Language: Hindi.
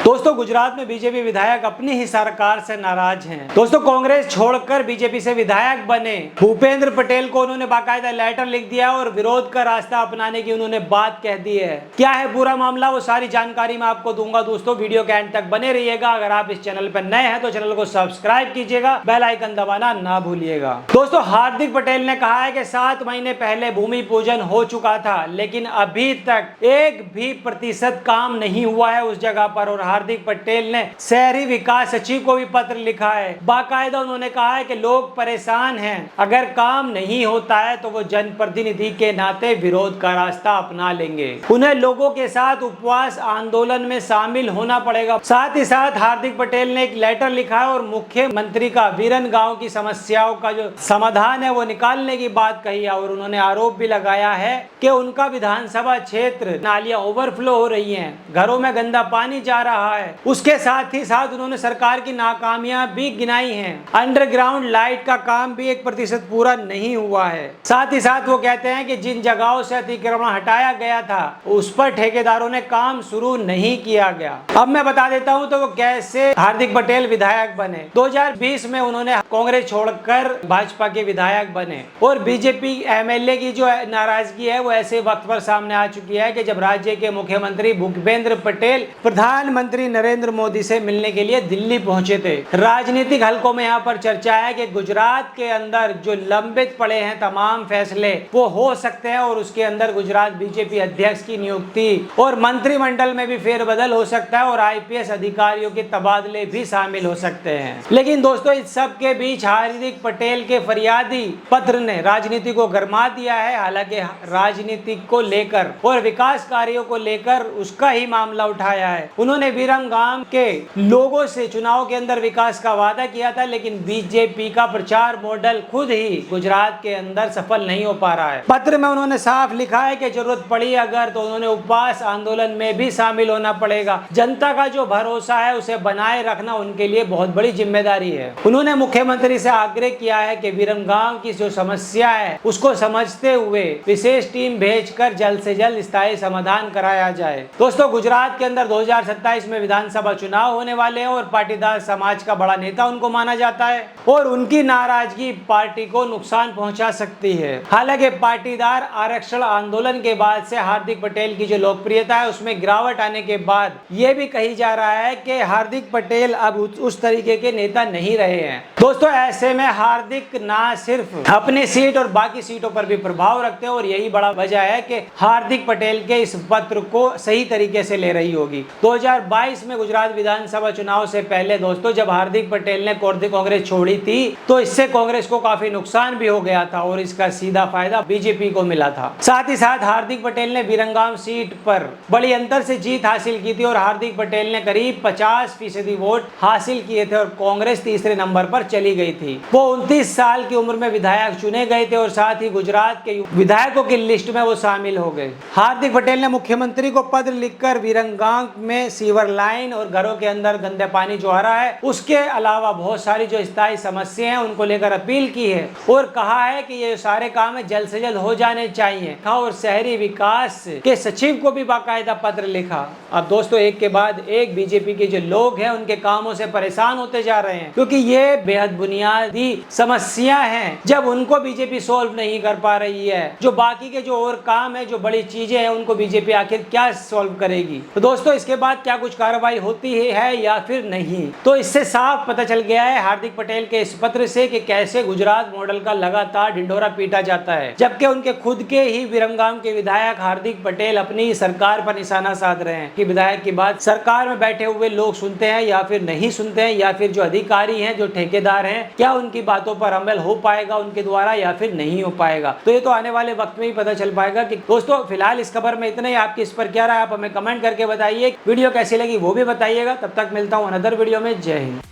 दोस्तों गुजरात में बीजेपी विधायक अपनी ही सरकार से नाराज हैं। दोस्तों कांग्रेस छोड़कर बीजेपी से विधायक बने भूपेंद्र पटेल को उन्होंने बाकायदा लेटर लिख दिया और विरोध का रास्ता अपनाने की उन्होंने बात कह दी है। क्या है पूरा मामला, वो सारी जानकारी मैं आपको दूंगा। दोस्तों वीडियो के एंड तक बने रहिएगा। अगर आप इस चैनल पर नए हैं तो चैनल को सब्सक्राइब कीजिएगा, बेल आइकन दबाना ना भूलिएगा। दोस्तों हार्दिक पटेल ने कहा है कि 7 महीने पहले भूमि पूजन हो चुका था, लेकिन अभी तक 1% काम नहीं हुआ है उस जगह पर। और हार्दिक पटेल ने शहरी विकास सचिव को भी पत्र लिखा है। बाकायदा उन्होंने कहा है कि लोग परेशान हैं, अगर काम नहीं होता है तो वो जनप्रतिनिधि के नाते विरोध का रास्ता अपना लेंगे। उन्हें लोगों के साथ उपवास आंदोलन में शामिल होना पड़ेगा। साथ ही साथ हार्दिक पटेल ने एक लेटर लिखा है और मुख्यमंत्री का वीरन गांव की समस्याओं का जो समाधान है वो निकालने की बात कही है। और उन्होंने आरोप भी लगाया है कि उनका विधानसभा क्षेत्र नालियां ओवरफ्लो हो रही हैं, घरों में गंदा पानी जा रहा है। उसके साथ ही साथ उन्होंने सरकार की नाकामियां भी गिनाई हैं। अंडरग्राउंड लाइट का काम भी 1% पूरा नहीं हुआ है। साथ ही साथ वो कहते हैं कि जिन जगहों से अतिक्रमण हटाया गया था उस पर ठेकेदारों ने काम शुरू नहीं किया गया। अब मैं बता देता हूं तो वो कैसे हार्दिक पटेल विधायक बने। 2020 में उन्होंने कांग्रेस छोड़कर भाजपा के विधायक बने और बीजेपी एमएलए की जो नाराजगी है वो ऐसे वक्त पर सामने आ चुकी है कि जब राज्य के मुख्यमंत्री भूपेंद्र पटेल प्रधानमंत्री नरेंद्र मोदी से मिलने के लिए दिल्ली पहुंचे थे। राजनीतिक हलकों में यहाँ पर चर्चा है कि गुजरात के अंदर जो लंबित पड़े हैं तमाम फैसले वो हो सकते हैं और उसके अंदर गुजरात बीजेपी अध्यक्ष की नियुक्ति और मंत्रिमंडल में भी फेरबदल हो सकता है और आईपीएस अधिकारियों के तबादले भी शामिल हो सकते हैं। लेकिन दोस्तों इस सब के बीच हार्दिक पटेल के फरियादी पत्र ने राजनीति को गरमा दिया है। हालांकि राजनीति को लेकर और विकास कार्यों को लेकर उसका ही मामला उठाया है। उन्होंने वीरम गांव के लोगों से चुनाव के अंदर विकास का वादा किया था, लेकिन बीजेपी का प्रचार मॉडल खुद ही गुजरात के अंदर सफल नहीं हो पा रहा है। पत्र में उन्होंने साफ लिखा है कि जरूरत पड़ी अगर तो उन्होंने उपवास आंदोलन में भी शामिल होना पड़ेगा। जनता का जो भरोसा है उसे बनाए रखना उनके लिए बहुत बड़ी जिम्मेदारी है। उन्होंने मुख्यमंत्री से आग्रह किया है कि वीरम गांव की जो समस्या है उसको समझते हुए विशेष टीम भेजकर जल्द से जल्द स्थायी समाधान कराया जाए। दोस्तों गुजरात के अंदर 2027 में विधानसभा चुनाव होने वाले हैं और पाटीदार समाज का बड़ा नेता उनको माना जाता है और उनकी नाराजगी पार्टी को नुकसान पहुंचा सकती है। हालांकि पाटीदार आरक्षण आंदोलन के बाद से हार्दिक पटेल की जो लोकप्रियता है उसमें गिरावट आने के बाद यह भी कही जा रहा है कि हार्दिक पटेल अब उस तरीके के नेता नहीं रहे हैं। दोस्तों ऐसे में हार्दिक ना सिर्फ अपनी सीट और बाकी सीटों पर भी प्रभाव रखते हैं और यही बड़ा वजह है कि हार्दिक पटेल के इस पत्र को सही तरीके से ले रही होगी। 2022 में गुजरात विधानसभा चुनाव से पहले दोस्तों जब हार्दिक पटेल ने कांग्रेस छोड़ी थी तो इससे कांग्रेस को काफी नुकसान भी हो गया था और इसका सीधा फायदा बीजेपी को मिला था। साथ ही साथ हार्दिक पटेल ने वीरंगाम सीट पर बड़ी अंतर से जीत हासिल की थी और हार्दिक पटेल ने करीब 50% वोट हासिल किए थे और कांग्रेस तीसरे नंबर पर चली गई थी। वो 29 साल की उम्र में विधायक चुने गए थे और साथ ही गुजरात के विधायकों की लिस्ट में वो शामिल हो गए। हार्दिक पटेल ने मुख्यमंत्री को पत्र लिखकर वीरंगाम में सीवर लाइन और घरों के अंदर गंदे पानी जो आ रहा है उसके अलावा बहुत सारी जो स्थायी समस्या हैं उनको लेकर अपील की है और कहा है कि ये सारे काम जल्द से जल्द हो जाने चाहिए। और शहरी विकास के सचिव को भी बाकायदा पत्र लिखा। अब दोस्तों एक के बाद एक बीजेपी के जो लोग हैं उनके कामों से परेशान होते जा रहे हैं क्योंकि ये बेहद बुनियादी समस्या है। जब उनको बीजेपी सोल्व नहीं कर पा रही है, जो बाकी के जो और काम है, जो बड़ी चीजें हैं उनको बीजेपी आखिर क्या सॉल्व करेगी। तो दोस्तों इसके बाद क्या कुछ कार्रवाई होती है या फिर नहीं, तो इससे साफ पता चल गया है हार्दिक पटेल के इस पत्र से कि कैसे गुजरात मॉडल का लगातार ढिंढोरा पीटा जाता है, जबकि उनके खुद के ही विरंगाम के विधायक हार्दिक पटेल अपनी सरकार पर निशाना साध रहे हैं कि विधायक की बात सरकार में बैठे हुए लोग सुनते हैं या फिर नहीं सुनते हैं, या फिर जो अधिकारी हैं जो ठेकेदार हैं क्या उनकी बातों पर अमल हो पाएगा उनके द्वारा या फिर नहीं हो पाएगा। तो ये तो आने वाले वक्त में ही पता चल पाएगा। कि दोस्तों फिलहाल इस खबर में इतना ही। आपकी इस पर क्या राय आप हमें कमेंट करके बताइए। वीडियो कैसी लगी वो भी बताइएगा। तब तक मिलता हूँ अनदर वीडियो में। जय हिंद।